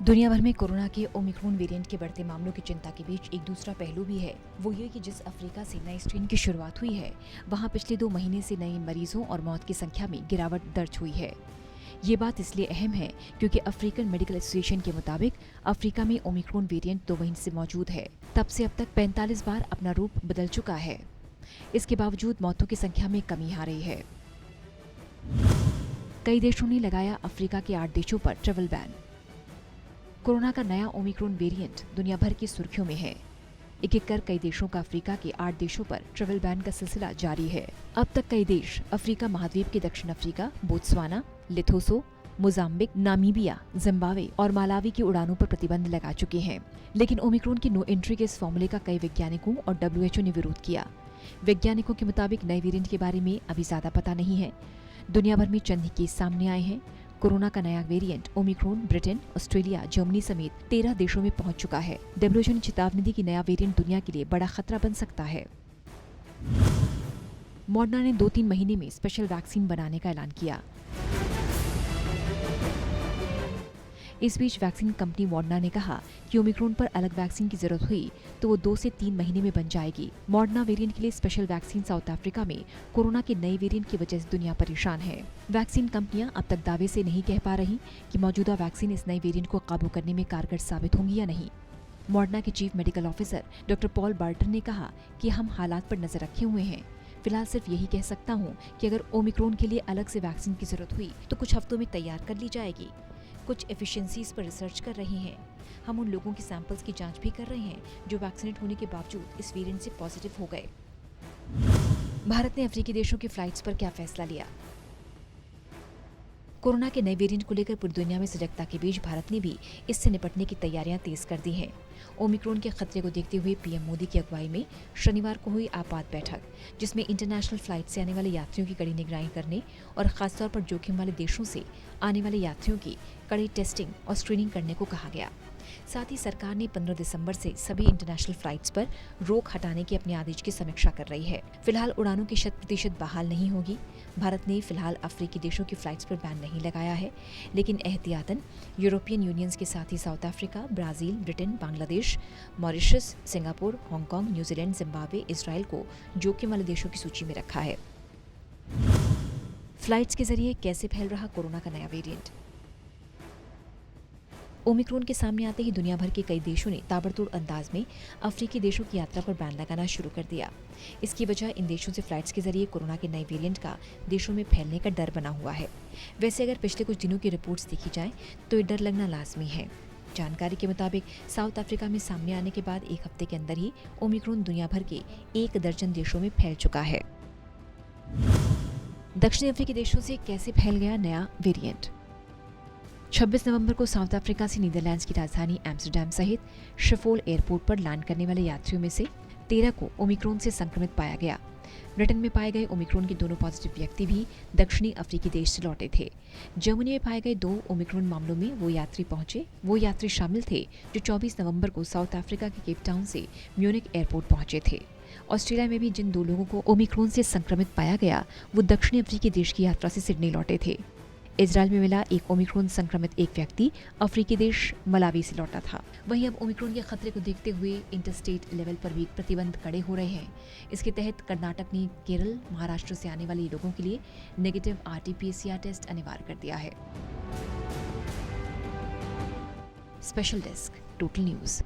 दुनिया भर में कोरोना के ओमिक्रॉन वेरिएंट के बढ़ते मामलों की चिंता के बीच एक दूसरा पहलू भी है। वो ये कि जिस अफ्रीका से नए स्ट्रेन की शुरुआत हुई है, वहाँ पिछले 2 महीने से नए मरीजों और मौत की संख्या में गिरावट दर्ज हुई है। ये बात इसलिए अहम है क्योंकि अफ्रीकन मेडिकल एसोसिएशन के मुताबिक अफ्रीका में ओमिक्रॉन वेरिएंट 2 महीने से मौजूद है। तब से अब तक 45 बार अपना रूप बदल चुका है। इसके बावजूद मौतों की संख्या में कमी आ रही है। कई देशों ने लगाया अफ्रीका के 8 देशों पर ट्रैवल बैन। कोरोना का नया ओमिक्रॉन वेरिएंट दुनिया भर की सुर्खियों में है। एक कर कई देशों का अफ्रीका के 8 देशों पर ट्रैवल बैन का सिलसिला जारी है। अब तक कई देश अफ्रीका महाद्वीप के दक्षिण अफ्रीका, बोत्सवाना, लिथोसो, मोजाम्बिक, नामीबिया, जिम्बाब्वे और मालावी की उड़ानों पर प्रतिबंध लगा चुके हैं। लेकिन ओमिक्रॉन की नो एंट्री के इस फॉर्मूले का कई वैज्ञानिकों और WHO ने विरोध किया। वैज्ञानिकों के मुताबिक नए वेरिएंट के बारे में अभी ज्यादा पता नहीं है। दुनिया भर में चंद ही केस सामने आए हैं। कोरोना का नया variant Omicron Britain, Australia, Germany समेत 13 देशों में पहुंच चुका है। WHO ने चेतावनी दी कि नया वेरिएंट दुनिया के लिए बड़ा खतरा बन सकता है। मॉडर्ना ने 2-3 महीने में स्पेशल वैक्सीन बनाने का ऐलान किया। इस बीच वैक्सीन कंपनी मॉडर्ना ने कहा कि ओमिक्रॉन पर अलग वैक्सीन की जरूरत हुई तो वो 2 से 3 महीने में बन जाएगी। मॉडर्ना वेरिएंट के लिए स्पेशल वैक्सीन साउथ अफ्रीका में कोरोना के नए वेरिएंट की वजह से दुनिया परेशान है। वैक्सीन कंपनियां अब तक दावे से नहीं कह पा रही कि मौजूदा वैक्सीन इस नए वेरिएंट को काबू करने में कारगर साबित होंगी या नहीं। मॉडर्ना के chief medical officer doctor Paul Barton ने कहा कि हम हालात पर नजर रखे हुए हैं। फिलहाल सिर्फ यही कह सकता हूँ कि अगर ओमिक्रॉन के लिए अलग से वैक्सीन की जरूरत हुई तो कुछ हफ्तों में तैयार कर ली जाएगी। कुछ एफिशिएंसीज पर रिसर्च कर रहे हैं। हम उन लोगों की सैंपल्स की जांच भी कर रहे हैं जो वैक्सीनेट होने के बावजूद इस वेरिएंट से पॉजिटिव हो गए। भारत ने अफ्रीकी देशों की फ्लाइट्स पर क्या फैसला लिया? कोरोना के नए वेरिएंट को लेकर पूरी दुनिया में सजगता के बीच भारत ने भी इससे निपटने की तैयारियां तेज कर दी हैं। ओमिक्रॉन के खतरे को देखते हुए पीएम मोदी की अगुवाई में शनिवार को हुई आपात बैठक, जिसमें इंटरनेशनल फ्लाइट से आने वाले यात्रियों की कड़ी निगरानी करने और खासतौर पर जोखिम वाले देशों से आने वाले यात्रियों की कड़ी टेस्टिंग और स्क्रीनिंग करने को कहा गया। साथ ही सरकार ने 15 दिसंबर से सभी इंटरनेशनल फ्लाइट्स पर रोक हटाने के अपने आदेश की समीक्षा कर रही है। फिलहाल उड़ानों की 100% बहाल नहीं होगी। भारत ने फिलहाल अफ्रीकी देशों की फ्लाइट्स पर बैन नहीं लगाया है, लेकिन एहतियातन यूरोपियन यूनियन के साथ ही South Africa, Brazil, Britain, Bangladesh, Mauritius, Singapore, Hong Kong, New Zealand, Zimbabwe, Israel को जोखिम वाले देशों की सूची में रखा है। फ्लाइट्स के जरिए कैसे फैल रहा कोरोना का नया वेरिएंट? ओमिक्रॉन के सामने आते ही दुनिया भर के कई देशों ने ताबड़तोड़ अंदाज में अफ्रीकी देशों की यात्रा पर बैन लगाना शुरू कर दिया। इसकी वजह इन देशों से फ्लाइट्स के जरिए कोरोना के नए वेरिएंट का देशों में फैलने का डर बना हुआ है। वैसे अगर पिछले कुछ दिनों की रिपोर्ट्स देखी जाए तो ये डर लगना लाजमी है। जानकारी के मुताबिक साउथ अफ्रीका में सामने आने के बाद 1 हफ्ते के अंदर ही ओमिक्रॉन दुनिया भर के 1 दर्जन देशों में फैल चुका है। दक्षिण अफ्रीकी देशों से कैसे फैल गया नया वेरिएंट? 26 नवंबर को साउथ अफ्रीका से नीदरलैंड्स की राजधानी एम्स्टरडैम सहित शिफोल एयरपोर्ट पर लैंड करने वाले यात्रियों में से 13 को ओमिक्रॉन से संक्रमित पाया गया। ब्रिटेन में पाए गए ओमिक्रॉन के दोनों पॉजिटिव व्यक्ति भी दक्षिणी अफ्रीकी देश से लौटे थे। जर्मनी में पाए गए 2 ओमिक्रॉन मामलों में वो यात्री शामिल थे जो 24 नवंबर को साउथ अफ्रीका के केप टाउन से म्यूनिक एयरपोर्ट पहुंचे थे। ऑस्ट्रेलिया में भी जिन 2 लोगों को ओमिक्रॉन से संक्रमित पाया गया वो दक्षिणी अफ्रीकी देश की यात्रा से सिडनी लौटे थे। इजराइल में मिला एक ओमिक्रॉन संक्रमित एक व्यक्ति अफ्रीकी देश मलावी से लौटा था। वहीं अब ओमिक्रॉन के खतरे को देखते हुए इंटरस्टेट लेवल पर भी प्रतिबंध कड़े हो रहे हैं। इसके तहत कर्नाटक ने केरल, महाराष्ट्र से आने वाले लोगों के लिए नेगेटिव RT-PCR टेस्ट अनिवार्य कर दिया है। Special desk, total news.